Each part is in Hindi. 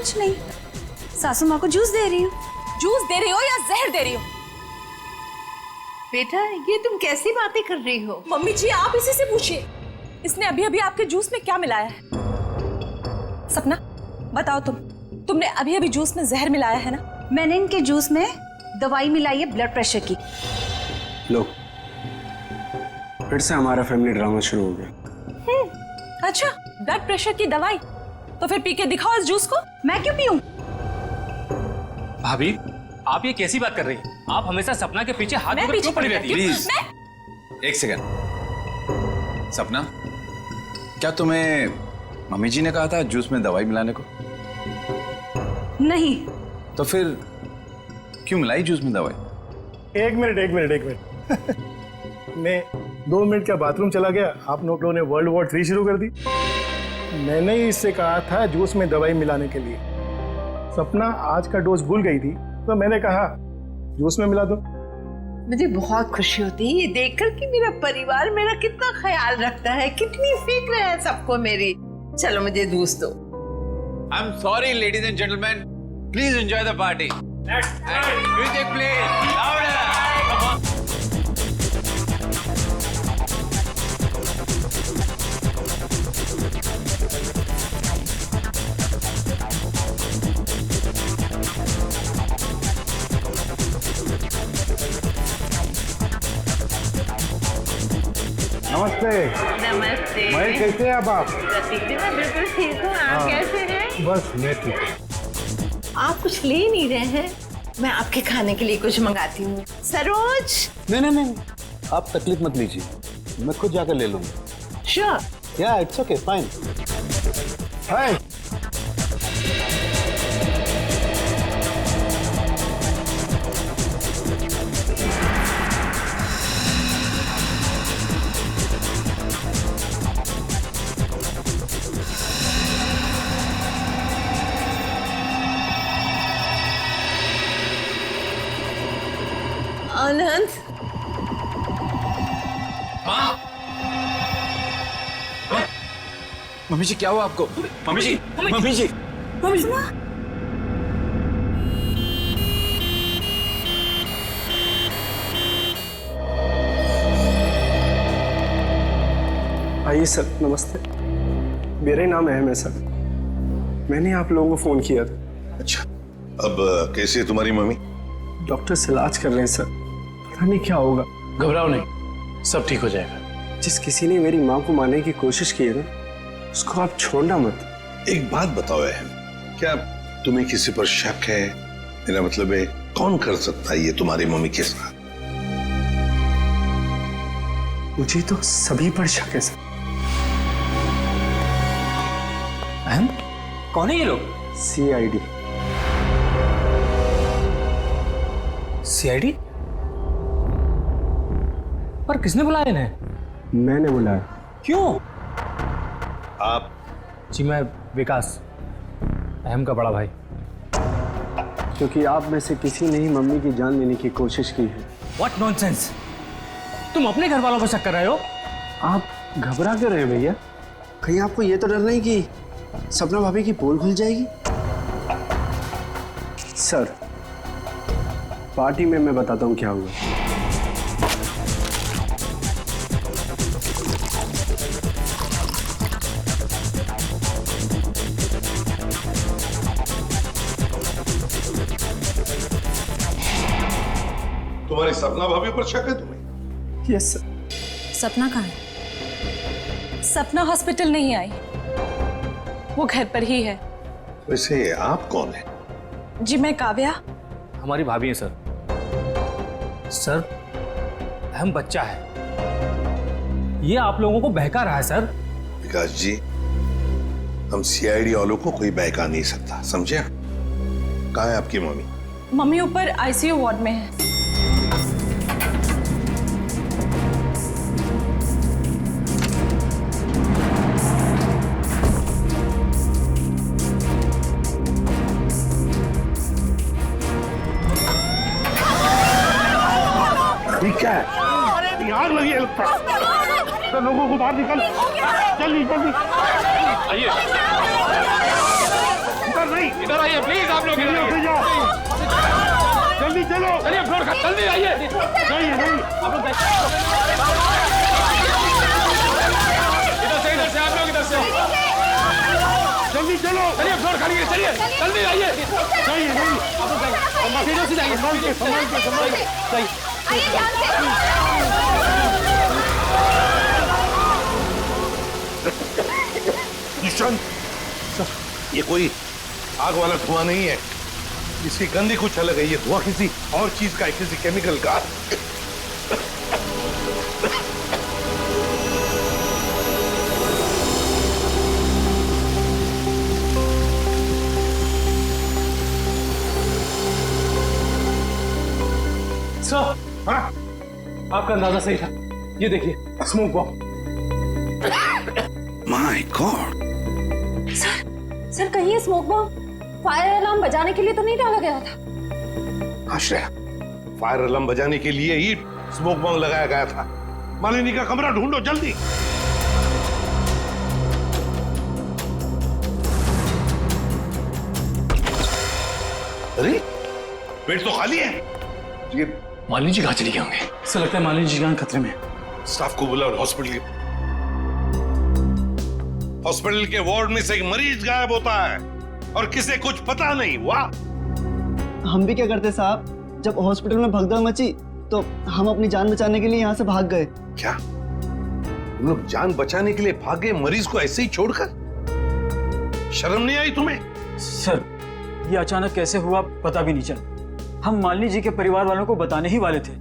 कुछ नहीं, सासू माँ को जूस दे रही हूँ। जूस दे रही हो या जहर दे रही हो? बेटा ये तुम कैसी बातें कर रही हो? मम्मी जी आप इसी से पूछिए, इसने अभी अभी आपके जूस में क्या मिलाया है? सपना बताओ, तुमने अभी अभी जूस में जहर मिलाया है ना? मैंने इनके जूस में दवाई मिलाई है ब्लड प्रेशर की। लो, फिर से हमारा फैमिली ड्रामा शुरू हो गया। अच्छा, ब्लड प्रेशर की दवाई? तो फिर पी के दिखाओ इस जूस को। मैं क्यों पीऊं? भाभी आप ये कैसी बात कर रही हैं? आप हमेशा सपना के पीछे हाथ मैं धोकर पीछे क्यों पड़ी पड़ी रहती हैं? प्लीज मैं एक सेकंड। सपना, क्या तुम्हें मम्मी जी ने कहा था जूस में दवाई मिलाने को? नहीं। तो फिर क्यों मिलाई जूस में दवाई? एक मिनट मैं 2 मिनट का बाथरूम चला गया, आप लोगों ने वर्ल्ड वॉर 3 शुरू कर दी। मैंने ही इससे कहा था जूस में दवाई मिलाने के लिए। सपना आज का डोज भूल गई थी तो मैंने कहा जूस में मिला दो। मुझे बहुत खुशी होती है ये देखकर कि मेरा परिवार मेरा कितना ख्याल रखता है, कितनी फिक्र है सबको मेरी। चलो मुझे जूस दो। I am sorry ladies and gentleman, please enjoy the party. Music please louder. नमस्ते। नमस्ते। मैं कैसे हैं आप? दीदी मैं बिल्कुल ठीक हूँ, आप कैसे हैं? बस मैं ठीक हूँ। आप कुछ ले नहीं रहे हैं? मैं आपके खाने के लिए कुछ मंगाती हूँ। सरोज। नहीं, आप तकलीफ मत लीजिए, मैं खुद जाकर ले लूंगा। Sure. Yeah it's okay fine. Hi. Anand. Mummy जी क्या हुआ आपको? मम्मी जी, मम्मी जी। आइए सर, नमस्ते। मेरा नाम अहम है सर, मैंने आप लोगों को फोन किया था। अच्छा, अब कैसी है तुम्हारी मम्मी? डॉक्टर से इलाज कर रहे हैं सर, पता नहीं क्या होगा। घबराओ नहीं, सब ठीक हो जाएगा। जिस किसी ने मेरी माँ को मारने की कोशिश की है ना, उसको आप छोड़ना मत। एक बात बताओ अहम, क्या तुम्हें किसी पर शक है? मेरा मतलब है कौन कर सकता है ये तुम्हारी मम्मी के साथ? मुझे तो सभी पर शक है सर। अहम, कौन है ये लोग? CID। CID? पर किसने बुलाया इन्हें? मैंने बुलाया। क्यों? आप? जी मैं विकास, अहम का बड़ा भाई। क्योंकि आप में से किसी ने ही मम्मी की जान लेने की कोशिश की है। What nonsense! तुम अपने घर वालों पर शक कर रहे हो? आप घबरा क्यों रहे हैं भैया? कहीं आपको ये तो डर नहीं कि सपना भाभी की पोल खुल जाएगी? सर, पार्टी में मैं बताता हूँ क्या हुआ। तुम्हारी सपना भाभी पर शक है तुम्हें? Yes sir. सपना कहाँ है? सपना हॉस्पिटल नहीं आई, वो घर पर ही है। वैसे आप कौन है? जी मैं काव्या। हमारी भाभी है सर। सर, अहम बच्चा है, ये आप लोगों को बहका रहा है सर। विकास जी, हम CID वालों को कोई बहका नहीं सकता, समझे? कहाँ है आपकी मम्मी? मम्मी ऊपर ICU वार्ड में है। ठीक है, आग लगी है। डॉक्टर, लोगों को बाहर निकल, जल्दी जल्दी। आइए, इधर नहीं, इधर आइए प्लीज, आप लोग इधर आइए। जल्दी चलो, चलिए फ्लोर का, जल्दी आइए। नहीं नहीं, इधर से आप लोग इधर से। जल्दी चलो, चलिए फ्लोर खाली है, चलिए जल्दी आइए। नहीं नहीं, सीधे सीधे आइए, संभाल के संभाल के संभाल के। ईशान, ये कोई आग वाला धुआं नहीं है, इसकी गंदी कुछ अलग है। ये धुआं किसी और चीज का है, किसी केमिकल का। सर, हाँ? आपका अंदाजा सही था। ये देखिए, smoke bomb. My God, sir कहीं ये स्मोक बॉम्ब फायर अलार्म बजाने के लिए तो नहीं डाला गया था? आश्रय, फायर अलार्म बजाने के लिए ही स्मोक बॉम्ब लगाया गया था। मालिनी का कमरा ढूंढो जल्दी। अरे बेड तो खाली है। ये मालिनी जी कहाँ चली गए होंगे? ऐसा लगता है मालिनी जी जान खतरे में। स्टाफ को बुलाओ, हॉस्पिटल के वार्ड में से एक मरीज गायब होता है और किसे कुछ पता नहीं। वाह, हम भी क्या करते साहब, जब हॉस्पिटल में भगदड़ मची तो हम अपनी जान बचाने के लिए यहाँ से भाग गए। क्या तुम लोग जान बचाने के लिए भागे, मरीज को ऐसे ही छोड़कर? शर्म नहीं आई तुम्हें? सर, ये अचानक कैसे हुआ पता भी नहीं चला। हम मालिनी जी के परिवार वालों को बताने ही वाले थे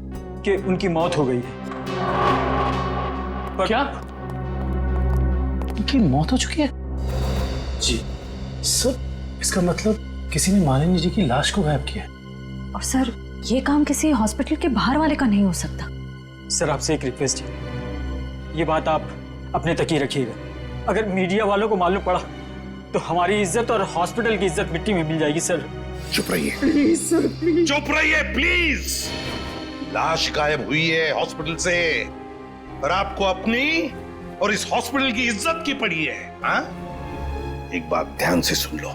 कि उनकी मौत हो गई है। क्या? उनकी मौत हो चुकी है? जी सर, इसका मतलब किसी ने मालिनी जी की लाश को गायब किया। और सर, ये काम किसी हॉस्पिटल के बाहर वाले का नहीं हो सकता। सर, आपसे एक रिक्वेस्ट है, ये बात आप अपने तक ही रखिएगा। अगर मीडिया वालों को मालूम पड़ा तो हमारी इज्जत और हॉस्पिटल की इज्जत मिट्टी में मिल जाएगी। सर चुप रहिए प्लीज, सर प्लीज, चुप रहिए प्लीज। लाश गायब हुई है हॉस्पिटल से, पर आपको अपनी और इस हॉस्पिटल की इज्जत की पड़ी है। हाँ? एक बात ध्यान से सुन लो,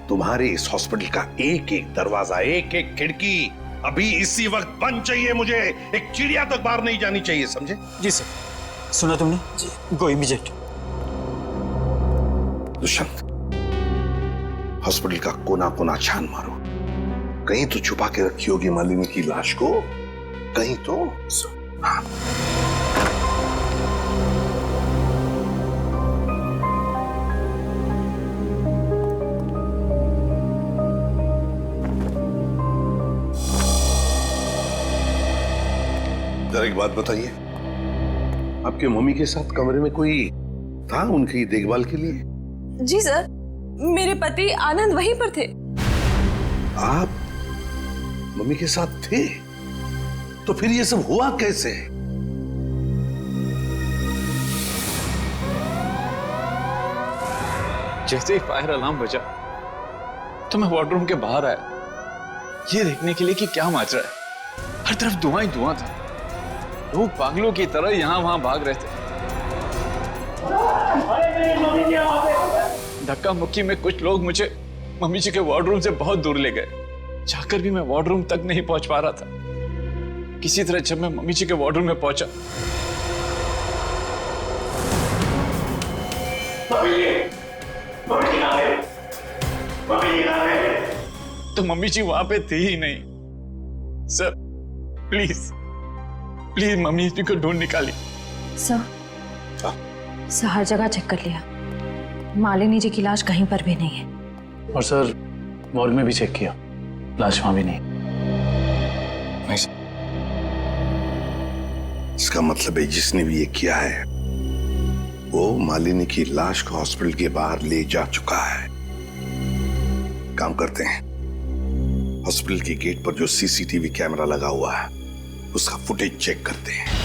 तुम्हारे इस हॉस्पिटल का एक एक दरवाजा, एक एक खिड़की अभी इसी वक्त बंद चाहिए। मुझे एक चिड़िया तक बाहर नहीं जानी चाहिए, समझे? जी सर। सुना तुमने? जी। गो इमीडिएट। दुष्यंत, हॉस्पिटल का कोना कोना छान मारो, कहीं तो छुपा के रखी होगी मालिनी की लाश को, कहीं तो। हाँ। जरा एक बात बताइए, आपके मम्मी के साथ कमरे में कोई था उनकी देखभाल के लिए? जी सर, मेरे पति आनंद वहीं पर थे। आप मम्मी के साथ थे? तो फिर ये सब हुआ कैसे? जैसे ही फायर अलार्म बजा तो मैं वार्डरूम के बाहर आया, ये देखने के लिए कि क्या माजरा है। हर तरफ धुआं ही धुआं था, लोग पागलों की तरह यहां वहां भाग रहे थे। धक्का मुक्की में कुछ लोग मुझे मम्मी जी के वार्डरूम से बहुत दूर ले गए। जाकर भी मैं वार्डरूम तक नहीं पहुंच पा रहा था। किसी तरह जब मैं मम्मी जी के वार्डरूम में पहुंचा तो मम्मी जी वहां पे थी ही नहीं। सर प्लीज प्लीज मम्मी जी को ढूंढ निकालिए। सर, हर जगह चेक कर लिया, मालिनी जी की लाश कहीं पर भी नहीं है। और सर, मॉल में भी चेक किया, लाश वहां भी नहीं। इसका मतलब है जिसने भी ये किया है वो मालिनी की लाश को हॉस्पिटल के बाहर ले जा चुका है। काम करते हैं, हॉस्पिटल के गेट पर जो सीसीटीवी कैमरा लगा हुआ है उसका फुटेज चेक करते हैं।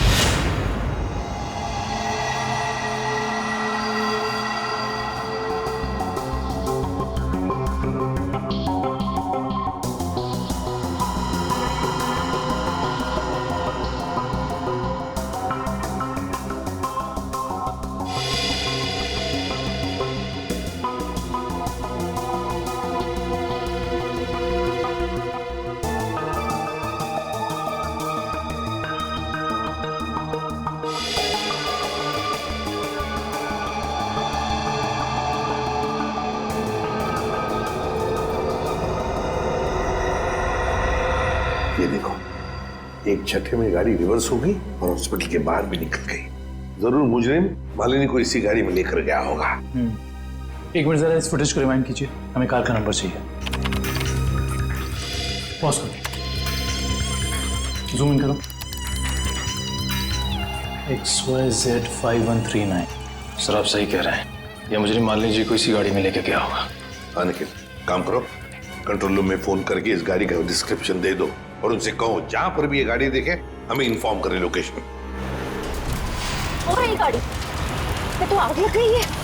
एक झटके में गाड़ी रिवर्स हो गई और हॉस्पिटल के बाहर भी निकल गई। जरूर मुजरिम मालिनी को इसी गाड़ी में लेकर गया होगा। एक मिनट जरा इस फुटेज को रिवाइंड कीजिए, हमें कार का नंबर चाहिए। पॉज करो, जूम इन करो। XYZ5139। सर आप सही कह रहे हैं, या मुझे मालिनी जी को इसी गाड़ी में लेके गया होगा। हाँ निखिल, काम करो, कंट्रोल रूम में फोन करके इस गाड़ी का डिस्क्रिप्शन दे दो और उनसे कहो जहां पर भी ये गाड़ी देखे हमें इन्फॉर्म करें लोकेशन। और ये गाड़ी ये तो आग लग गई है।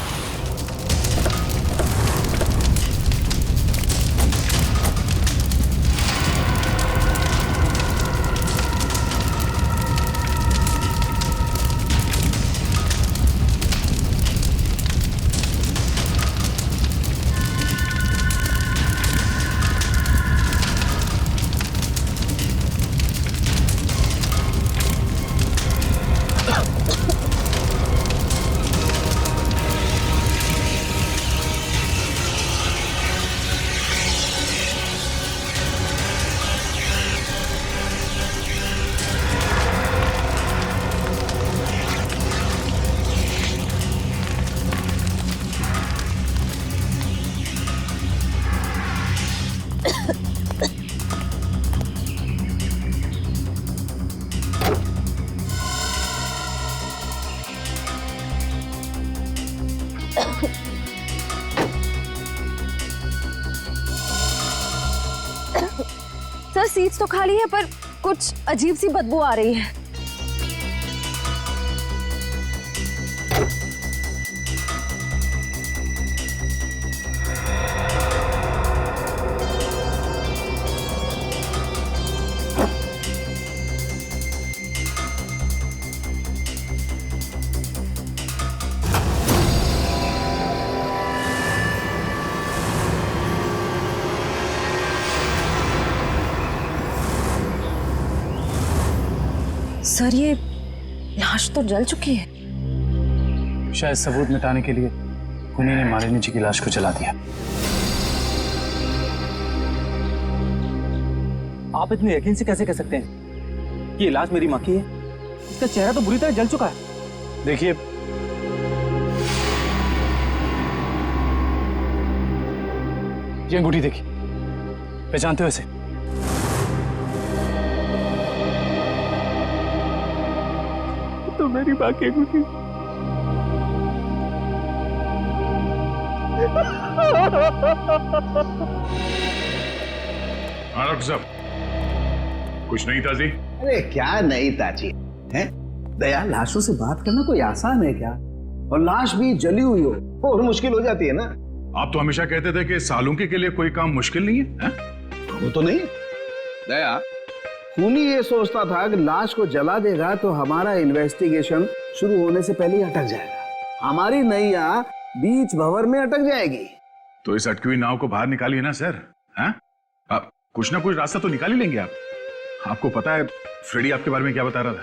सर सीट्स तो खाली है पर कुछ अजीब सी बदबू आ रही है। सर ये लाश तो जल चुकी है। शायद सबूत मिटाने के लिए खूनी ने मालिनी जी की लाश को जला दिया। आप इतने यकीन से कैसे कह सकते हैं कि ये लाश मेरी माँ की है? इसका चेहरा तो बुरी तरह जल चुका है। देखिए, ये अंगूठी देखिए, पहचानते हो इसे? तो मेरी माँ की अंगूठी। हाँ डॉक्टर साहब, कुछ नहीं ताजी? अरे क्या नहीं ताजी है? दया, लाशों से बात करना कोई आसान है क्या? और लाश भी जली हुई हो और मुश्किल हो जाती है ना। आप तो हमेशा कहते थे कि सालुंकी के लिए कोई काम मुश्किल नहीं है, वो तो नहीं दया, खूनी ये सोचता था कि लाश को जला देगा तो हमारा इन्वेस्टिगेशन शुरू होने से पहले ही अटक जाएगा, हमारी नैया बीच भंवर में अटक जाएगी। तो इस अटकी हुई नाव को बाहर निकालिए ना सर। हैं? आप कुछ ना कुछ रास्ता तो निकाल ही लेंगे आप। आपको पता है फ्रेडी आपके बारे में क्या बता रहा था?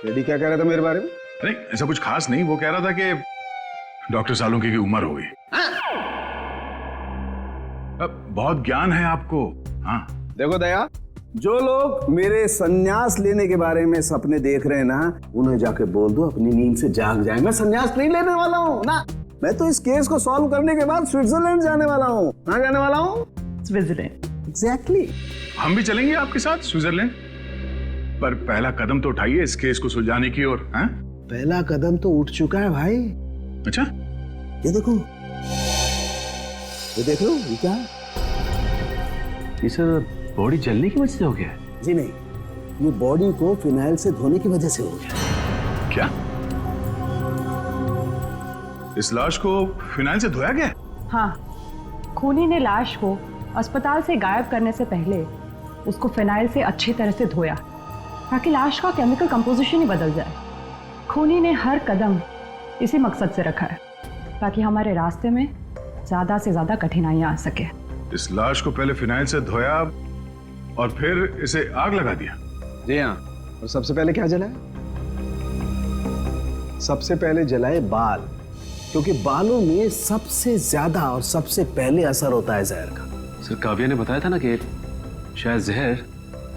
फ्रेडी क्या कह रहा था मेरे बारे में? नहीं, ऐसा कुछ खास नहीं। वो कह रहा था कि डॉक्टर सालुंकी की उम्र हो गई। अब बहुत ज्ञान है आपको। हाँ देखो दया, जो लोग मेरे संन्यास लेने के बारे में सपने देख रहे हैं ना, उन्हें जाके बोल दो अपनी नींद से जाग जाए। मैं संन्यास नहीं लेने वाला हूँ ना, मैं तो इस केस को सॉल्व करने के बाद स्विट्जरलैंड जाने वाला हूँ। कहाँ जाने वाला हूँ? स्विट्जरलैंड। एग्जैक्टली। हम भी चलेंगे आपके साथ स्विट्जरलैंड, पर पहला कदम तो उठाइए इस केस को सुलझाने की ओर। पहला कदम तो उठ चुका है भाई। अच्छा, ये देखो, ये देख लो, ये क्या? ये सर बॉडी जलने की वजह से हो गया है? जी नहीं, ये बॉडी को फिनाइल से धोने की वजह से हो गया। क्या? इस लाश को फिनाइल से धोया गया? हाँ, खूनी ने लाश को अस्पताल से गायब करने से पहले उसको फिनाइल से अच्छी तरह से धोया ताकि लाश का केमिकल कंपोजिशन ही बदल जाए। खूनी ने हर कदम इसी मकसद से रखा है ताकि हमारे रास्ते में ज्यादा से ज्यादा कठिनाइयां आ सके। इस लाश को पहले फिनाइल से धोया और फिर इसे आग लगा दिया? जी हाँ, और सबसे पहले क्या जलाए? सबसे पहले जलाए बाल, क्योंकि बालों में सबसे ज्यादा और सबसे पहले असर होता है जहर का। सर काव्या ने बताया था ना कि शायद जहर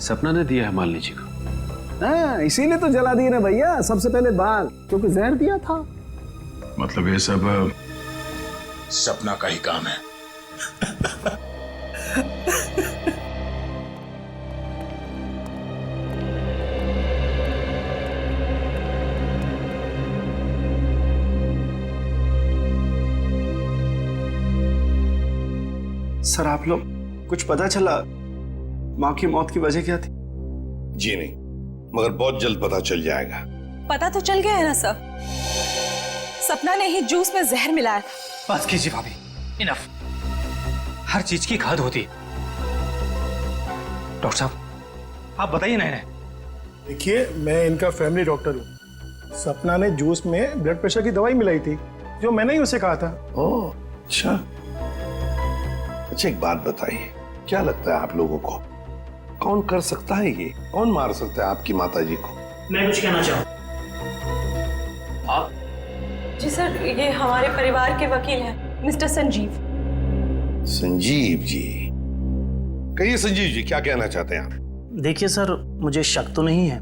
सपना ने दिया है मालिनी जी को। हाँ, इसीलिए तो जला दिए ना भैया, सबसे पहले बाल, क्योंकि जहर दिया था। मतलब ये सब सपना का ही काम है। सर आप लोग कुछ पता चला माँ की मौत की वजह क्या थी? जी नहीं, मगर बहुत जल्द पता चल जाएगा। पता तो चल गया है ना सर, सपना ने ही जूस में जहर मिलाया था। बस कीजिए भाभी, इनफ। हर चीज की खाद होती है। डॉक्टर साहब आप बताइए ना इन्हें। देखिए, मैं इनका फैमिली डॉक्टर हूँ। सपना ने जूस में ब्लड प्रेशर की दवाई मिलाई थी, जो मैंने ही उसे कहा था। ओह अच्छा। अच्छा एक बात बताइए, क्या लगता है आप लोगों को कौन कर सकता है ये? कौन मार सकता है आपकी माता जी को? मैं कुछ कहना चाहूँ। आप? जी सर, ये हमारे परिवार के वकील हैं, मिस्टर संजीव। संजीव जी, कहिए संजीव जी, क्या कहना चाहते हैं आप? देखिए सर, मुझे शक तो नहीं है।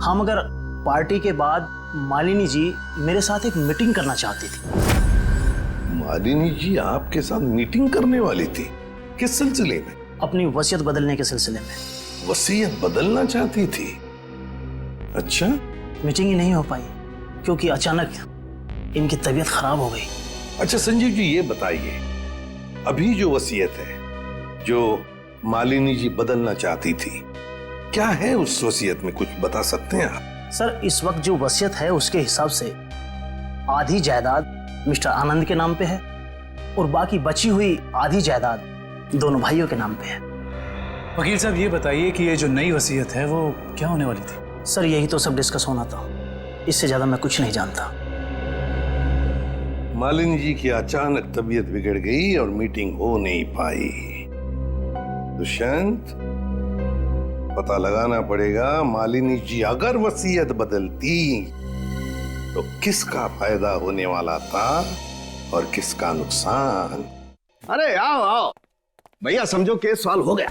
हाँ, मगर पार्टी के बाद मालिनी जी मेरे साथ एक मीटिंग करना चाहती थी। मालिनी जी आपके साथ मीटिंग करने वाली थी? किस सिलसिले में? अपनी वसीयत बदलने के सिलसिले में। वसीयत बदलना चाहती थी? अच्छा। मीटिंग ही नहीं हो पाई क्योंकि अचानक इनकी तबीयत खराब हो गई। अच्छा संजीव जी, ये बताइए, अभी जो वसीयत है जो मालिनी जी बदलना चाहती थी, क्या है उस वसीयत में, कुछ बता सकते हैं आप? सर, इस वक्त जो वसीयत है उसके हिसाब से आधी जायदाद मिस्टर आनंद के नाम पे है और बाकी बची हुई आधी जायदाद दोनों भाइयों के नाम पे है। वकील साहब ये बताइए कि ये जो नई वसीयत है वो क्या होने वाली थी? सर, यही तो सब डिस्कस होना था, इससे ज्यादा मैं कुछ नहीं जानता। मालिनी जी की अचानक तबीयत बिगड़ गई और मीटिंग हो नहीं पाई। दुष्यंत, पता लगाना पड़ेगा मालिनी जी अगर वसीयत बदलती तो किसका फायदा होने वाला था और किसका नुकसान। अरे आओ आओ भैया, समझो केस सॉल्व हो गया।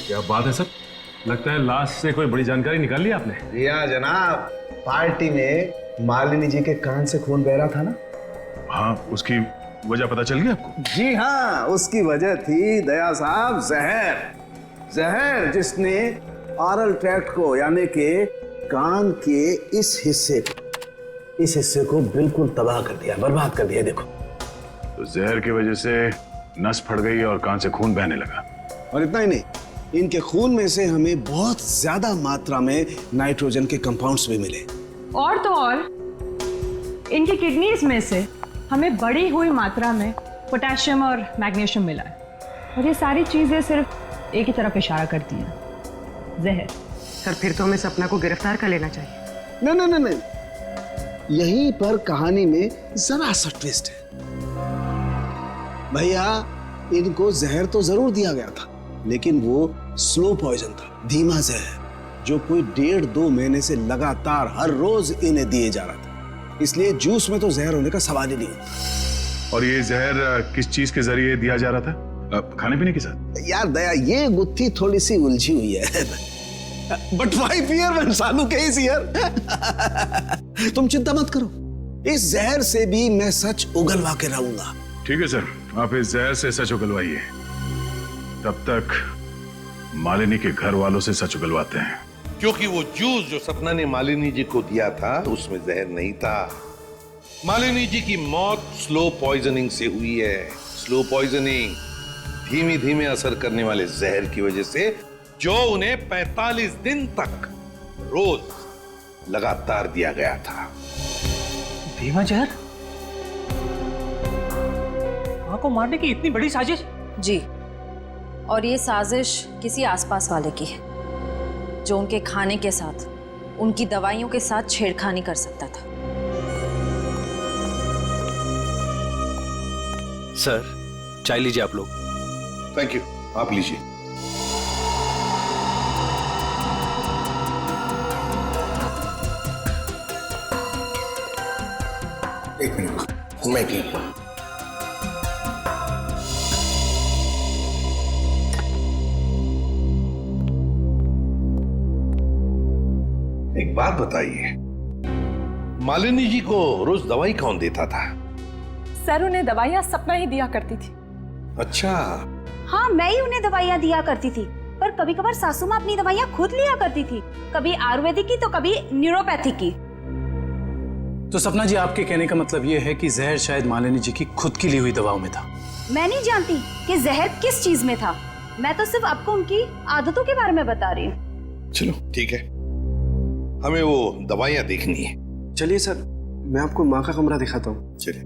क्या बात है सर, लगता है लास्ट से कोई बड़ी जानकारी निकाल ली आपने। जी हाँ जनाब, पार्टी में मालिनी जी के कान से खून बह रहा था ना। हाँ, उसकी वजह पता चल गई आपको? जी हाँ, उसकी वजह थी दया साहब जहर। जहर जिसने ऑरल ट्रैक्ट को यानी कि कान के इस हिस्से को बिल्कुल तबाह कर दिया, बर्बाद कर दिया। देखो, तो जहर की वजह से नस फट गई और कान से खून बहने लगा। और इतना ही नहीं, इनके खून में से हमें बहुत ज्यादा मात्रा में नाइट्रोजन के कंपाउंड्स भी मिले। और तो और इनकी किडनीज में से हमें बढ़ी हुई मात्रा में पोटेशियम और मैग्नीशियम मिला है। और ये सारी चीजें सिर्फ एक ही तरफ इशारा करती हैं, जहर। सर, फिर तो हमें सपना को गिरफ्तार कर लेना चाहिए। नहीं, यहीं पर कहानी में जरा सा ट्विस्ट है। भैया, इनको जहर तो जरूर दिया गया था, लेकिन वो स्लो पॉइजन था, धीमा जहर, जो कोई 1.5-2 महीने से लगातार हर रोज इन्हें दिए जा रहा था। इसलिए जूस में तो जहर होने का सवाल ही नहीं होता। और ये जहर किस चीज के जरिए दिया जा रहा था? खाने पीने के साथ? यार दया, ये गुत्थी थोड़ी सी उलझी हुई है। But why fear when Salu case here? तुम चिंता मत करो, इस जहर से भी मैं सच उगलवा के रहूंगा। ठीक है सर, आप इस जहर से सच उगलवाइए, तब तक मालिनी के घर वालों से सच उगलवाते हैं। क्योंकि वो जूस जो सपना ने मालिनी जी को दिया था उसमें जहर नहीं था। मालिनी जी की मौत स्लो पॉइजनिंग से हुई है। स्लो पॉइजनिंग, धीमी धीमे असर करने वाले जहर की वजह से, जो उन्हें 45 दिन तक रोज लगातार दिया गया था। धीमा जहर? मां को मारने की इतनी बड़ी साजिश? जी, और ये साजिश किसी आसपास वाले की है जो उनके खाने के साथ, उनकी दवाइयों के साथ छेड़खानी कर सकता था। सर, चाय लीजिए आप लोग। थैंक यू, आप लीजिए। एक मिनट, मैं पी लूं। एक बात बताइए, मालिनी जी को रोज दवाई कौन देता था? सर उन्हें दवाइयाँ सपना ही दिया करती थी। अच्छा। हाँ, मैं ही उन्हें दवाइयाँ दिया करती थी, पर कभी कभार सासू माँ अपनी दवाइयाँ खुद लिया करती थी, कभी आयुर्वेदिक की तो कभी न्यूरोपैथिक की। तो सपना जी, आपके कहने का मतलब ये है कि जहर शायद मालिनी जी की खुद की ली हुई दवाओं में था? मैं नहीं जानती कि जहर किस चीज में था, मैं तो सिर्फ आपको उनकी आदतों के बारे में बता रही हूँ। चलो ठीक है, हमें वो दवाइयाँ देखनी है। चलिए सर, मैं आपको माँ का कमरा दिखाता हूँ। चलिए।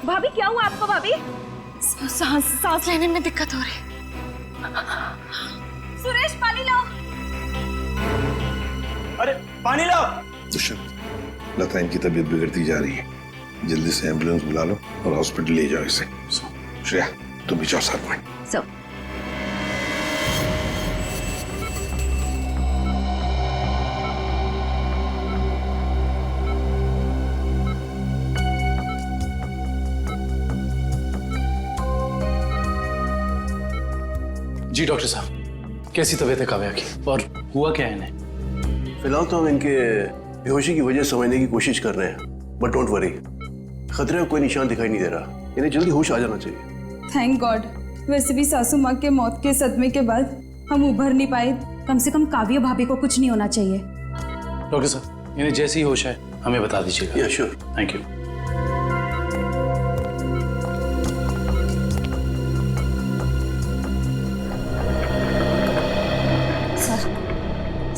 भाभी क्या हुआ आपको? भाभी सांस लेने में दिक्कत हो रही। सुरेश पानी लाओ। अरे पानी लाओ। दुष्यंत, लता इनकी तबीयत बिगड़ती जा रही है, जल्दी से एम्बुलेंस बुला लो और हॉस्पिटल ले जाओ इसे। श्रेया तुम भी जाओ साथ में। जी डॉक्टर साहब, कैसी तबीयत है काव्या की और हुआ क्या है इन्हें? फिलहाल तो हम इनके बेहोशी की वजह समझने की कोशिश कर रहे हैं, बट डोंट वरी, खतरे का कोई निशान दिखाई नहीं दे रहा, इन्हें जल्दी होश आ जाना चाहिए। Thank God. वैसे भी सासू माँ के मौत के सदमे के बाद हम उभर नहीं पाए। कम से कम काव्या भाभी को कुछ नहीं होना चाहिए। डॉक्टर साहब, इन्हें जैसे ही होश है हमें बता दीजिएगा। श्योर। Thank you.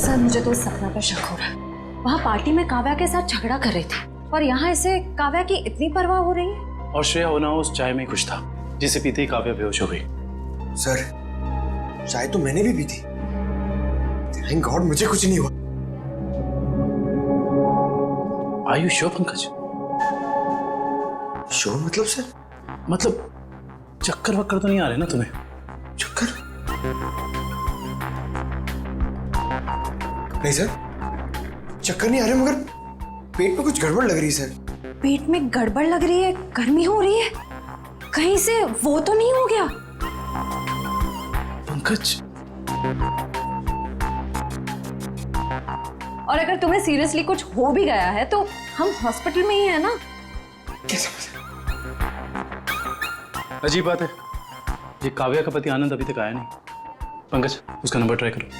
सर मुझे तो सपना पे शक हो रहा है। वहाँ पार्टी में काव्या के साथ झगड़ा कर रही थी और यहाँ इसे काव्या की इतनी परवाह हो रही है। और श्रेया होना उस चाय में खुश था जिसे पीते ही काव्या बेहोश हो गई। सर चाय तो मैंने भी पी थी, थैंक गॉड मुझे कुछ नहीं हुआ। Are you sure Pankaj? Sure मतलब सर? मतलब चक्कर वक्कर तो नहीं आ रहे ना तुम्हें? चक्कर नहीं सर, चक्कर नहीं आ रहे, मगर पेट में कुछ गड़बड़ लग रही है सर। पेट में गड़बड़ लग रही है, गर्मी हो रही है, कहीं से वो तो नहीं हो गया? पंकज, और अगर तुम्हें सीरियसली कुछ हो भी गया है तो हम हॉस्पिटल में ही है ना। अजीब बात है, ये काव्या का पति आनंद अभी तक आया नहीं। पंकज, उसका नंबर ट्राई करो।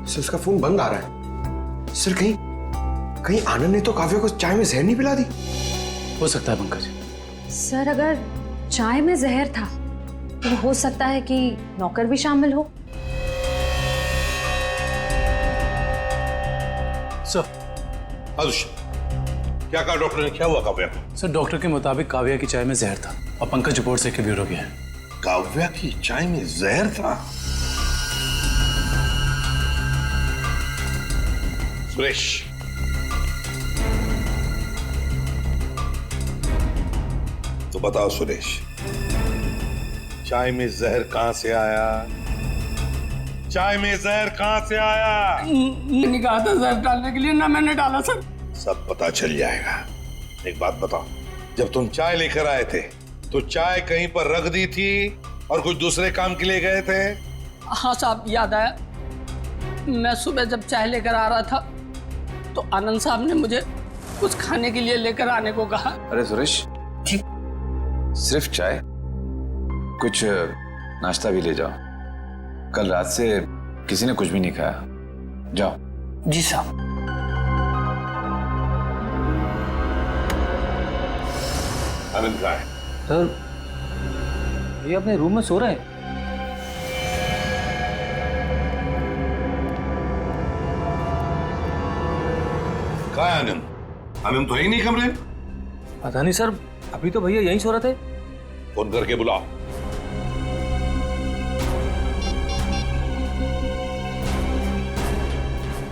सर उसका फोन बंद आ रहा है। सर कहीं आनंद ने तो काव्या को चाय में जहर नहीं पिला दी? हो सकता है पंकज। सर अगर चाय में जहर था तो हो सकता है कि नौकर भी शामिल हो। सर क्या कहा डॉक्टर ने, क्या हुआ काव्या को? सर डॉक्टर के मुताबिक काव्या की चाय में जहर था और पंकज रिपोर्ट से ब्यूरो गया है। काव्या की चाय में जहर था? सुरेश, तो बताओ सुरेश, चाय में जहर कहां से आया? चाय में जहर कहां से आया? मैंने कहा था जहर डालने के लिए, ना मैंने डाला सर। सब पता चल जाएगा। एक बात बताओ, जब तुम चाय लेकर आए थे तो चाय कहीं पर रख दी थी और कुछ दूसरे काम के लिए गए थे? हाँ साहब, याद आया। मैं सुबह जब चाय लेकर आ रहा था तो आनंद साहब ने मुझे कुछ खाने के लिए लेकर आने को कहा। अरे सुरेश, सिर्फ चाय? कुछ नाश्ता भी ले जाओ, कल रात से किसी ने कुछ भी नहीं खाया। जाओ। जी साहब। आनंद कहाँ है? सर ये अपने रूम में सो रहे हैं। कहाँ है आनंद? आनंद तो है ही नहीं कमरे। पता नहीं सर, अभी तो भैया यहीं सो रहे थे। फोन करके बुलाओ।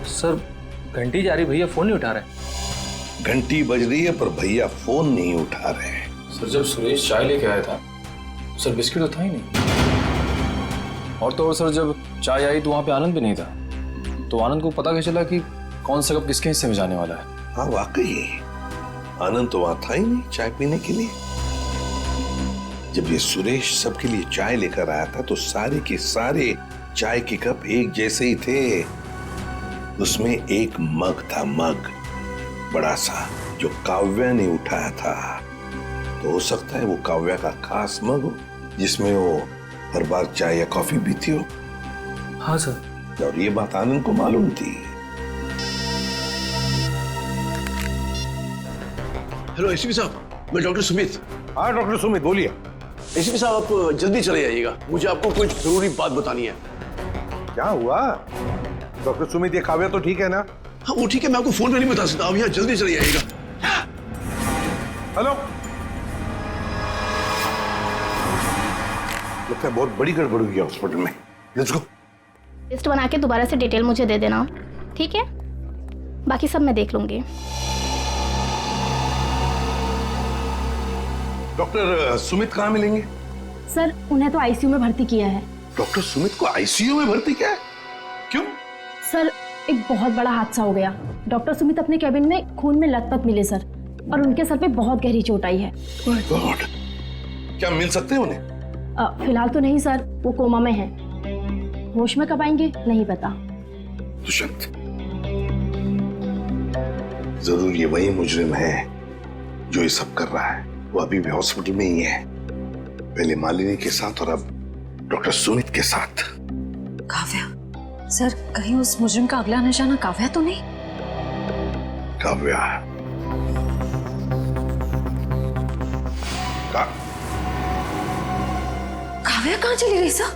सर घंटी जा रही, भैया फोन नहीं उठा रहे। घंटी बज रही है पर भैया फोन नहीं उठा रहे हैं। सर जब सुरेश चाय लेके आया था सर बिस्किट तो था ही नहीं। और तो और सर, जब चाय आई तो वहाँ पे आनंद भी नहीं था, तो आनंद को पता कैसे चला कि कौन सा कप किसके हिस्से में जाने वाला है? हाँ वाकई, आनंद तो वहां था ही नहीं चाय पीने के लिए। जब ये सुरेश सबके लिए चाय लेकर आया था तो सारे के सारे चाय के कप एक जैसे ही थे। उसमें एक मग था, मग बड़ा सा, जो काव्या ने उठाया था। तो हो सकता है वो काव्या का खास मग हो, जिसमें वो हर बार चाय या कॉफी पीती हो। हाँ सर। और ये बात आनंद को मालूम थी। हेलो एसीपी साहब, मैं डॉक्टर सुमित। हाँ डॉक्टर सुमित, बोलिए। एसीपी साहब, आप जल्दी चले जाइएगा, मुझे आपको कुछ जरूरी बात बतानी है। क्या हुआ डॉक्टर सुमित? ये काव्या तो ठीक है ना? हाँ वो ठीक है, मैं आपको फोन पे नहीं बता सकता, आप यहाँ जल्दी चले जाइएगा। हेलो, लगता है बहुत बड़ी गड़बड़ हुई है हॉस्पिटल में। Let's go. लिस्ट बना के दोबारा से डिटेल मुझे दे देना, ठीक है? बाकी सब मैं देख लूंगी। डॉक्टर सुमित कहाँ मिलेंगे? सर, उन्हें तो आईसीयू में भर्ती किया है। डॉक्टर सुमित को आईसीयू में भर्ती किया है? क्यों? सर, एक बहुत बड़ा हादसा हो गया। डॉक्टर सुमित अपने कैबिन में खून में लथपथ मिले सर, और उनके सर पे बहुत गहरी चोट आई है। माय गॉड, क्या मिल सकते हैं उन्हें? फिलहाल तो नहीं सर, वो कोमा में हैं। होश में कब आएंगे नहीं पता। दुष्यंत, जरूर ये वही मुजरिम है जो ये सब कर रहा है। वो अभी भी हॉस्पिटल में ही है, पहले मालिनी के साथ और अब डॉक्टर सुमित के साथ। काव्या सर, कहीं उस मुजरिम का अगला निशाना काव्या तो नहीं? काव्या काव्या कहाँ चली गई सर?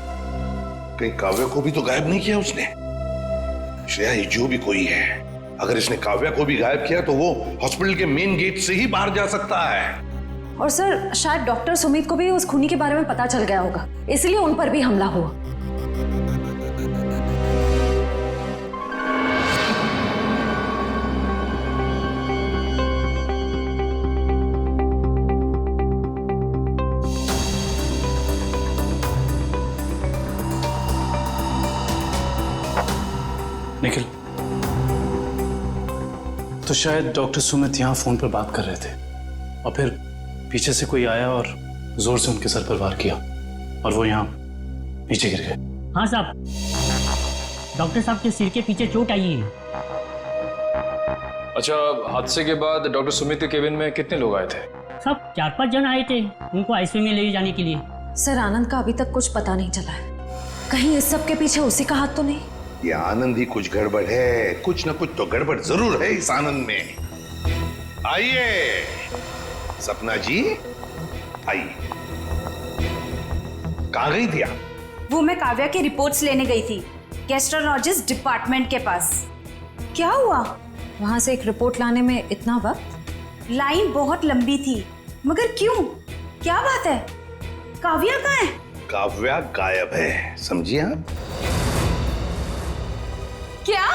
कहीं काव्या को भी तो गायब नहीं किया उसने? श्रेया, ये जो भी कोई है, अगर इसने काव्या को भी गायब किया तो वो हॉस्पिटल के मेन गेट से ही बाहर जा सकता है। और सर, शायद डॉक्टर सुमित को भी उस खूनी के बारे में पता चल गया होगा, इसलिए उन पर भी हमला हुआ। निखिल, तो शायद डॉक्टर सुमित यहाँ फोन पर बात कर रहे थे और फिर पीछे से कोई आया और जोर से उनके सर पर वार किया और वो यहाँ नीचे गिर गए। हाँ साहब, डॉक्टर साहब के सिर के पीछे चोट आई है। अच्छा, हादसे के बाद डॉक्टर सुमित के केबिन में कितने लोग आए थे? सब 4-5 जन आए थे उनको आईसीयू में ले जाने के लिए। सर, आनंद का अभी तक कुछ पता नहीं चला है। कहीं इस सब के पीछे उसी का हाथ तो नहीं? ये आनंद ही कुछ गड़बड़ है, कुछ ना कुछ तो गड़बड़ जरूर है इस आनंद में। आइए सपना जी, आइए। कहाँ गई थी आप? वो मैं काव्या की रिपोर्ट्स लेने गई थी गैस्ट्रोलॉजिस्ट डिपार्टमेंट के पास। क्या हुआ? वहां से एक रिपोर्ट लाने में इतना वक्त? लाइन बहुत लंबी थी, मगर क्यों? क्या बात है? काव्या कहाँ है? काव्या गायब है, समझिए आप? क्या?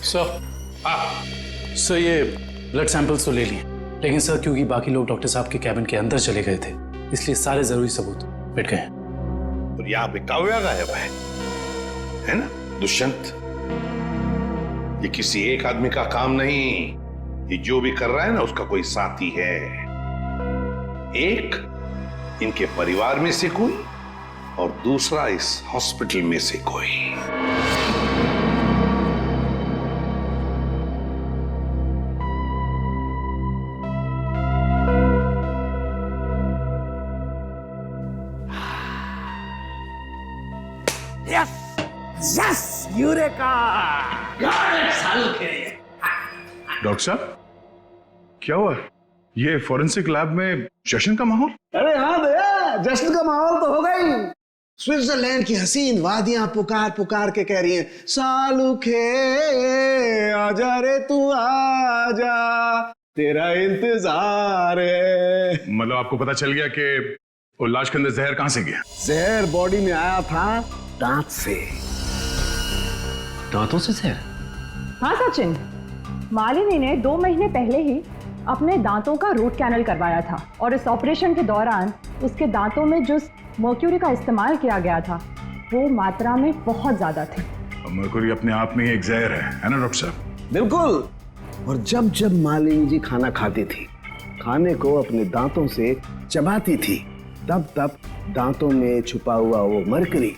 सर ये ब्लड सैंपल्स तो ले लिए, लेकिन सर क्योंकि बाकी लोग डॉक्टर साहब के कैबिन के अंदर चले गए थे, इसलिए सारे जरूरी सबूत मिट गए। और यहाँ पे काव्या गायब है ना दुष्यंत? ये किसी एक आदमी का काम नहीं, ये जो भी कर रहा है ना उसका कोई साथी है। एक इनके परिवार में से कोई और दूसरा इस हॉस्पिटल में से कोई। Yes, eureka! डॉक्टर साहब, क्या हुआ? ये फॉरेंसिक लैब में जश्न का माहौल? अरे हाँ भैया, जश्न का माहौल तो होगा ही। स्विट्जरलैंड की हसीन वादियां पुकार पुकार के कह रही हैं, सालुखे आजा रे तू आजा, तेरा इंतजार है। मतलब आपको पता चल गया कि वो लाश के अंदर जहर कहां से गया? जहर बॉडी में आया था दांत से। दांतों से जहर? हाँ सचिन, मालिनी ने 2 महीने पहले ही अपने दांतों का रूट कैनल करवाया था और इस ऑपरेशन के दौरान उसके दांतों में जिस मर्क्यूरी का इस्तेमाल किया गया था वो मात्रा में बहुत ज्यादा थे। मरकुरी अपने आप में ही एक जहर है ना डॉक्टर साहब? बिल्कुल। और जब जब मालिनी जी खाना खाती थी, खाने को अपने दांतों से चबाती थी, तब तब दांतों में छुपा हुआ वो मरकरी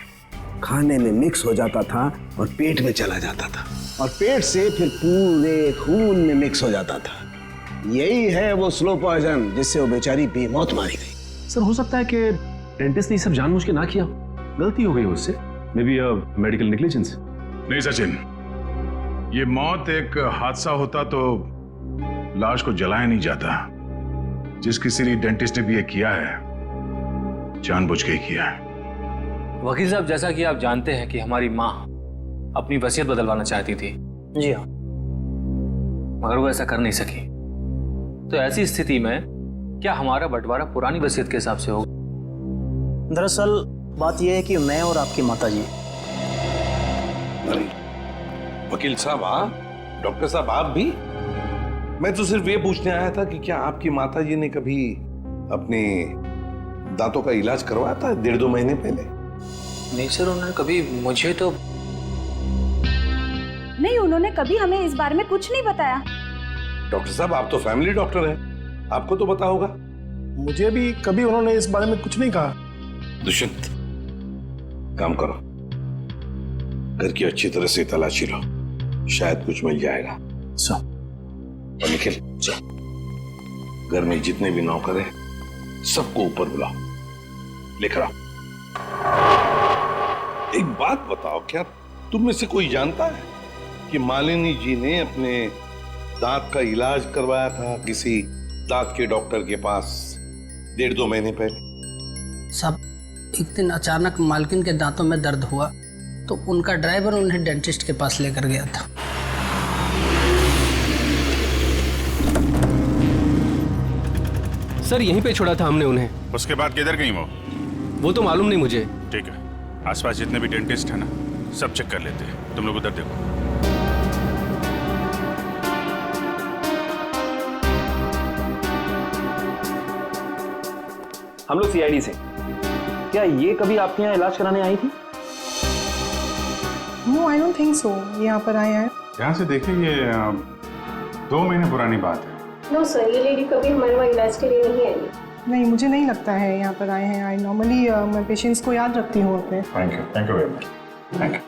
खाने में मिक्स हो जाता था और पेट में चला जाता था, और पेट से फिर पूरे खून में मिक्स हो जाता था। यही है वो स्लो पॉइजन जिससे वो बेचारी बेमौत मारी गई। सर हो सकता है कि डेंटिस्ट ने सब जानबूझ के ना किया, गलती हो गई उससे, मे बी मेडिकल नेग्लिजेंस। नहीं सचिन, ये मौत एक हादसा होता तो लाश को जलाया नहीं जाता। जिस किसी डेंटिस्ट ने भी ये किया है, जानबूझ के ही किया है। वकील साहब, जैसा कि आप जानते हैं कि हमारी माँ अपनी वसीयत बदलवाना चाहती थी। जी हाँ। मगर वो ऐसा कर नहीं सकी, तो ऐसी स्थिति में क्या हमारा बंटवारा पुरानी वसीयत के हिसाब से होगा? दरअसल बात यह है कि मैं और आपकी माताजी। अरे वकील साहब, डॉक्टर साहब आप भी? मैं तो सिर्फ ये पूछने आया था कि क्या आपकी माताजी ने कभी अपने दांतों का इलाज करवाया था 1.5-2 महीने पहले? नहीं सर, उन्होंने कभी मुझे तो नहीं, उन्होंने कभी हमें इस बारे में कुछ नहीं बताया। डॉक्टर साहब, आप तो फैमिली डॉक्टर हैं, आपको तो पता होगा। मुझे भी कभी उन्होंने इस बारे में कुछ नहीं कहा। दुष्यंत, काम करो, घर की अच्छी तरह से तलाशी लो, शायद कुछ मिल जाएगा। और निखिल, घर में जितने भी नौकर हैं सबको ऊपर बुलाओ, लेकर आओ। एक बात बताओ, क्या तुम में से कोई जानता है कि मालिनी जी ने अपने दांत का इलाज करवाया था किसी दांत के डॉक्टर के पास 1.5-2 महीने पहले? सब एक दिन अचानक मालकिन के दांतों में दर्द हुआ तो उनका ड्राइवर उन्हें डेंटिस्ट के पास लेकर गया था। सर यहीं पे छोड़ा था हमने उन्हें। उसके बाद किधर गई वो तो मालूम नहीं मुझे। ठीक है, आसपास जितने भी डेंटिस्ट है ना, सब चेक कर लेते हैं। तुम लोग उधर देखो। हम लोग सीआईडी से। क्या ये कभी आपके यहाँ इलाज कराने आई थी? No, I don't think so. यहाँ पर आए हैं। ध्यान से देखिए, ये 2 महीने पुरानी बात है। नो सर, ये लेडी कभी हमारे वहाँ इलाज के लिए नहीं आई। नहीं, मुझे नहीं लगता है यहाँ पर आए हैं। आई नॉर्मली मैं पेशेंट्स को याद रखती हूँ अपने। Thank you very much. Thank you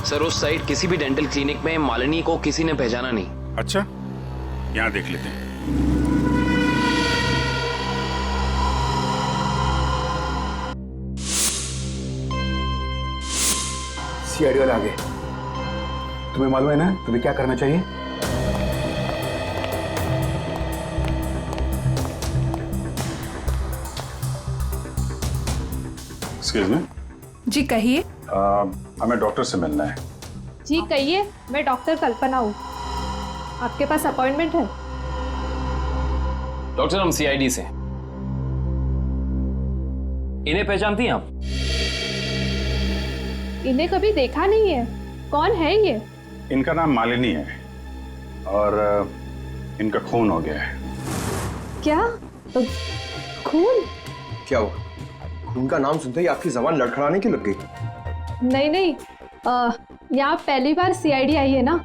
sir. उस साइड किसी भी डेंटल क्लिनिक में मालिनी को किसी ने पहचाना नहीं। अच्छा, यहाँ देख लेते हैं। सीआईडी वाले आ गए। तुम्हें मालूम है ना तुम्हें क्या करना चाहिए? Excuse me. जी कहिए। हमें डॉक्टर से मिलना है। जी कहिए, मैं डॉक्टर कल्पना हूँ। आपके पास अपॉइंटमेंट है? डॉक्टर, हम सीआईडी से। इन्हें पहचानती हैं आप? इन्हें कभी देखा नहीं है। कौन है ये? इनका नाम मालिनी है और इनका खून हो गया है। क्या? खून? क्या हुआ? खून का नाम सुनते ही आपकी जबान लड़खड़ाने की लग गई? नहीं नहीं, यहाँ पहली बार सीआईडी आई है ना,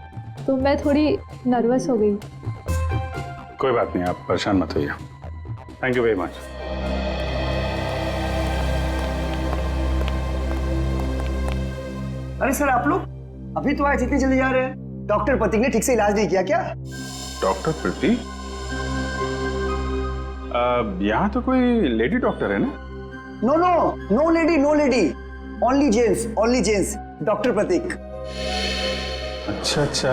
तो मैं थोड़ी नर्वस हो गई। कोई बात नहीं, आप परेशान मत होइए। Thank you very much. अरे सर, आप लोग अभी तो आए, जितनी जल्दी जा रहे हैं? डॉक्टर प्रतीक ने ठीक से इलाज नहीं किया क्या? डॉक्टर प्रतीक? यहाँ तो कोई लेडी डॉक्टर है ना? No no, no lady, no lady, only gents, only gents. Doctor Pratik. अच्छा अच्छा।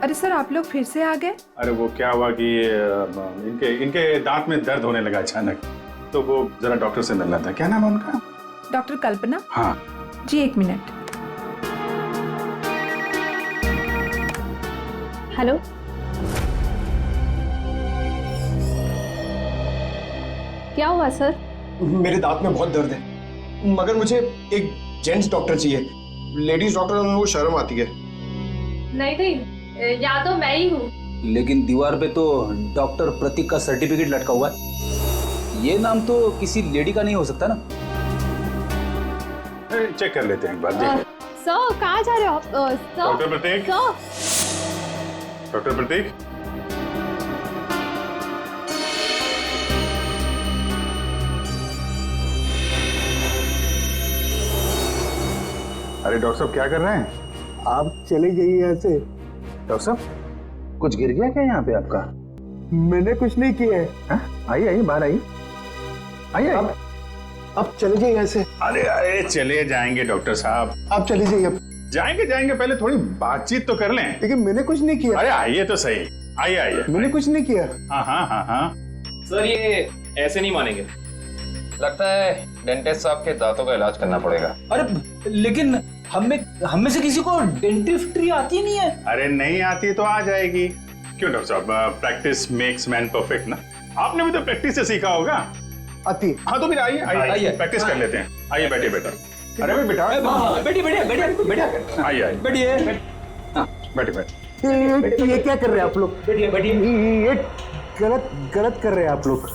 अरे सर, आप लोग फिर से आ गए? अरे वो क्या हुआ कि इनके दांत में दर्द होने लगा अचानक, तो वो जरा डॉक्टर से मिलना था। क्या नाम है उनका? डॉक्टर कल्पना। हाँ जी, 1 मिनट। हेलो। क्या हुआ सर? मेरे दांत में बहुत दर्द है, मगर मुझे एक जेंट्स डॉक्टर चाहिए। लेडीज डॉक्टर में वो शर्म आती है। नहीं नहीं, या तो मैं ही हूँ। लेकिन दीवार पे तो डॉक्टर प्रतीक का सर्टिफिकेट लटका हुआ है। ये नाम तो किसी लेडी का नहीं हो सकता ना? चेक कर लेते हैं एक बार, देखिए। सर कहाँ जा रहे हो आप? डॉक्टर प्रतीक। डॉक्टर प्रतीक, अरे डॉक्टर साहब क्या कर रहे हैं? आप चले जाइए यहाँ से। डॉक्टर साहब कुछ गिर गया क्या यहाँ पे आपका? मैंने कुछ नहीं किया है। आइए आइए, बाहर आइए, आइए। आप चले जाइए यहाँ से। अरे अरे चले जाएंगे डॉक्टर साहब, आप चले जाइए। अब जाएंगे, पहले थोड़ी बातचीत तो कर लें। लेकिन मैंने कुछ नहीं किया। अरे आइए तो सही, आइए। मैंने कुछ नहीं किया। हाँ। सर ये ऐसे नहीं मानेंगे। लगता है डेंटिस्ट साहब के दांतों का इलाज करना पड़ेगा। अरे लेकिन हम में से किसी को डेंटिस्ट्री आती नहीं है। अरे नहीं आती तो आ जाएगी। क्यों डॉक्टर साहब, प्रैक्टिस मेक्स मैन परफेक्ट ना। आपने भी तो प्रैक्टिस से सीखा होगा। आती। हाँ तो फिर आइए प्रैक्टिस कर लेते हैं। आइए बैठिए बेटा। अरे भाई बेटा, आइए बैठिए। ये क्या कर रहे हैं आप लोग? ये गलत कर रहे हैं आप लोग।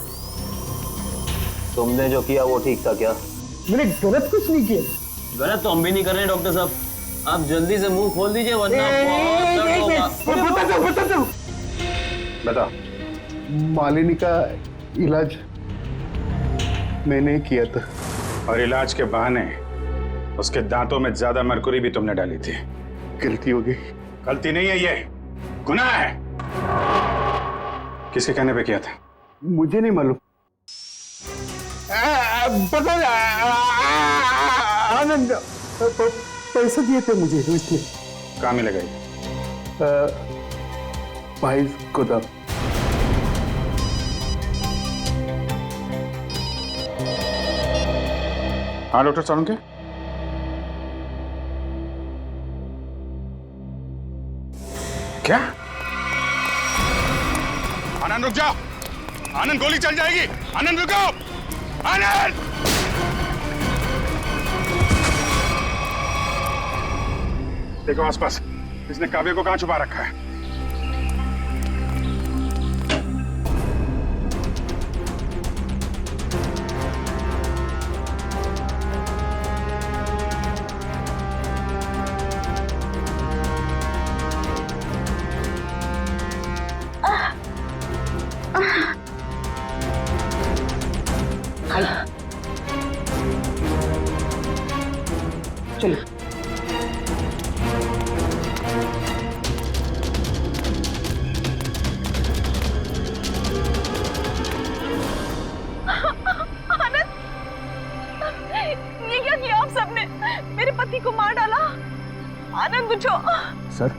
तुमने जो किया वो ठीक था क्या? मैंने गलत कुछ नहीं किया। गलत तो हम भी नहीं कर रहे डॉक्टर साहब। आप जल्दी से मुंह खोल दीजिए वरना बता। मालिनी का इलाज मैंने किया था। और इलाज के बहाने उसके दांतों में ज्यादा मरकुरी भी तुमने डाली थी। गलती हो गई। गलती नहीं है, ये गुनाह है। किसके कहने पे किया था? मुझे नहीं मालूम। पता आनंद पैसे दिए थे मुझे इसलिए। कहाँ मिलेगा ये? भाई को था। हाँ डॉक्टर साहब के क्या? आनंद रुक जाओ। आनंद गोली चल जाएगी। आनंद रुको। आनंद देखो आसपास, इसने काव्य को कहां छुपा रखा है? चलो ये क्या किया आप सबने? मेरे पति को मार डाला। आनंद उठो। सर,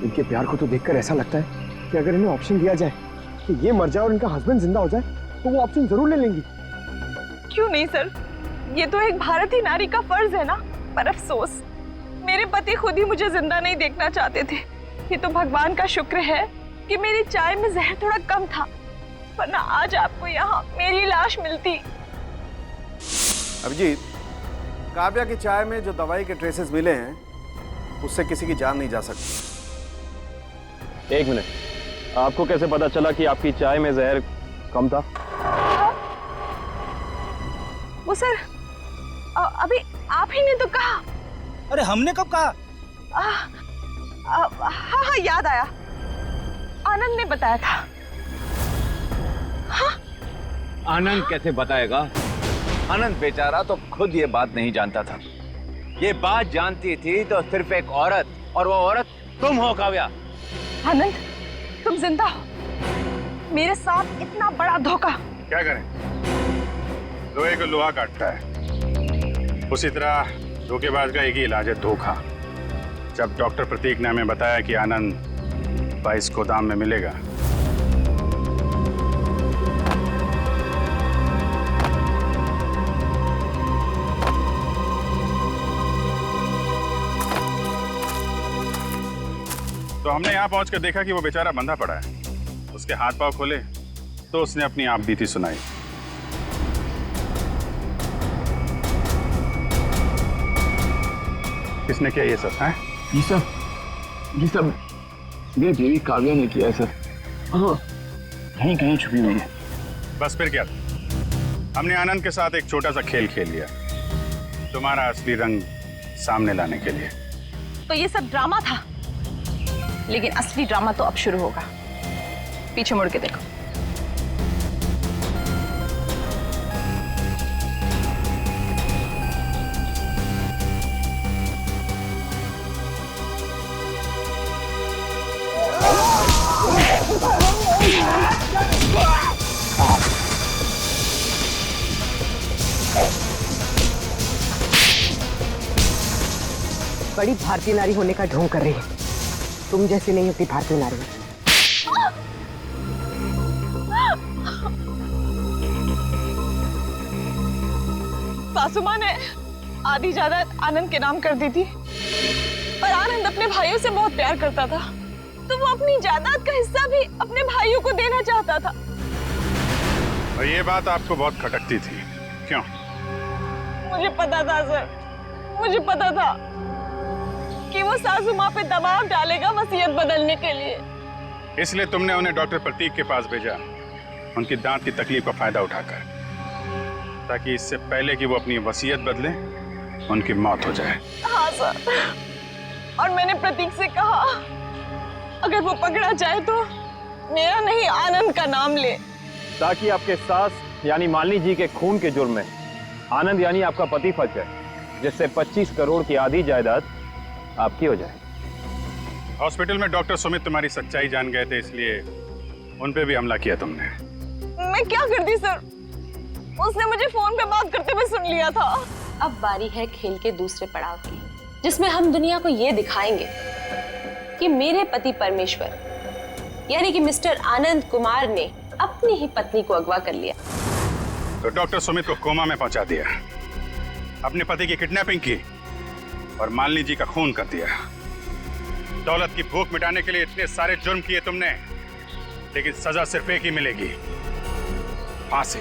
इनके प्यार को तो देखकर ऐसा लगता है कि अगर इन्हें ऑप्शन दिया जाए कि ये मर जाए और इनका हस्बैंड जिंदा हो जाए तो वो ऑप्शन जरूर ले लेंगी। क्यों नहीं सर, ये तो एक भारतीय नारी का फर्ज है ना। पर अफसोस मेरे पति खुद ही मुझे जिंदा नहीं देखना चाहते थे। ये तो भगवान का शुक्र है कि मेरी चाय में जहर थोड़ा कम था, वरना आज आपको यहाँ मेरी लाश मिलती। अभिजीत, काव्या की चाय में जो दवाई के ट्रेसेस मिले हैं उससे किसी की जान नहीं जा सकती। एक मिनट, आपको कैसे पता चला कि आपकी चाय में जहर कम था? वो सर अभी आप ही ने तो कहा। अरे हमने कब कहा? हाँ याद आया, आनंद ने बताया था। हाँ? आनंद कैसे बताएगा? आनंद बेचारा तो खुद ये बात नहीं जानता था। ये बात जानती थी तो सिर्फ एक औरत, और वो औरत तुम हो काव्या। आनंद तुम जिंदा हो, मेरे साथ इतना बड़ा धोखा। क्या करें, लोहे को लोहा काटता है, उसी तरह धोखेबाज का एक ही इलाज है, धोखा। जब डॉक्टर प्रतीक ने हमें बताया कि आनंद 22 गोदाम में मिलेगा, तो हमने यहाँ पहुंचकर देखा कि वो बेचारा बंधा पड़ा है। उसके हाथ पांव खोले तो उसने अपनी आप बीती सुनाई। किसने किया ये सब? है ये सब मेरी बीवी काव्या ने किया है सर। हाँ, कहीं कहीं छुपी हुई है। बस फिर क्या, हमने आनंद के साथ एक छोटा सा खेल खेल लिया, तुम्हारा असली रंग सामने लाने के लिए। तो ये सब ड्रामा था, लेकिन असली ड्रामा तो अब शुरू होगा। पीछे मुड़ के देखो। बड़ी भारतीय नारी होने का ढोंग कर रही है। तुम जैसी नहीं होती भारतीय नारी। सासू माँ ने आधी जायदाद आनंद के नाम कर दी थी, और आनंद अपने भाइयों से बहुत प्यार करता था, तो वो अपनी जायदाद का हिस्सा भी अपने भाइयों को देना चाहता था। और ये बात आपको बहुत खटकती थी, क्यों? मुझे पता था सर, मुझे पता था कि वो सासू माँ पे दबाव डालेगा वसीयत बदलने के लिए। इसलिए तुमने उन्हें डॉक्टर प्रतीक के पास भेजा, उनकी दांत की तकलीफ का फायदा उठाकर, ताकि इससे पहले कि वो अपनी वसीयत बदले उनकी मौत हो जाए। हाँ सर, और मैंने प्रतीक से कहा अगर वो पकड़ा जाए तो मेरा नहीं आनंद का नाम ले, ताकि आपके सास यानी मालिनी जी के खून के जुर्म में आनंद यानी आपका पति फंस जाए, जिससे 25 करोड़ की आधी जायदाद आपकी हो जाए। हॉस्पिटल में डॉक्टर सुमित तुम्हारी सच्चाई जान गए थे, इसलिए उन पे भी हमला किया तुमने। मैं क्या करती सर, उसने मुझे फोन पे बात करते हुए सुन लिया था। अब बारी है खेल के दूसरे पड़ाव की, जिसमें हम दुनिया को ये दिखाएंगे कि मेरे पति परमेश्वर यानी कि मिस्टर आनंद कुमार ने अपनी ही पत्नी को अगवा कर लिया। तो डॉक्टर सुमित को कोमा में पहुंचा दिया, अपने पति की किडनैपिंग की और मालिनी जी का खून कर दिया। दौलत की भूख मिटाने के लिए इतने सारे जुर्म किए तुमने, लेकिन सजा सिर्फ एक ही मिलेगी, फांसी।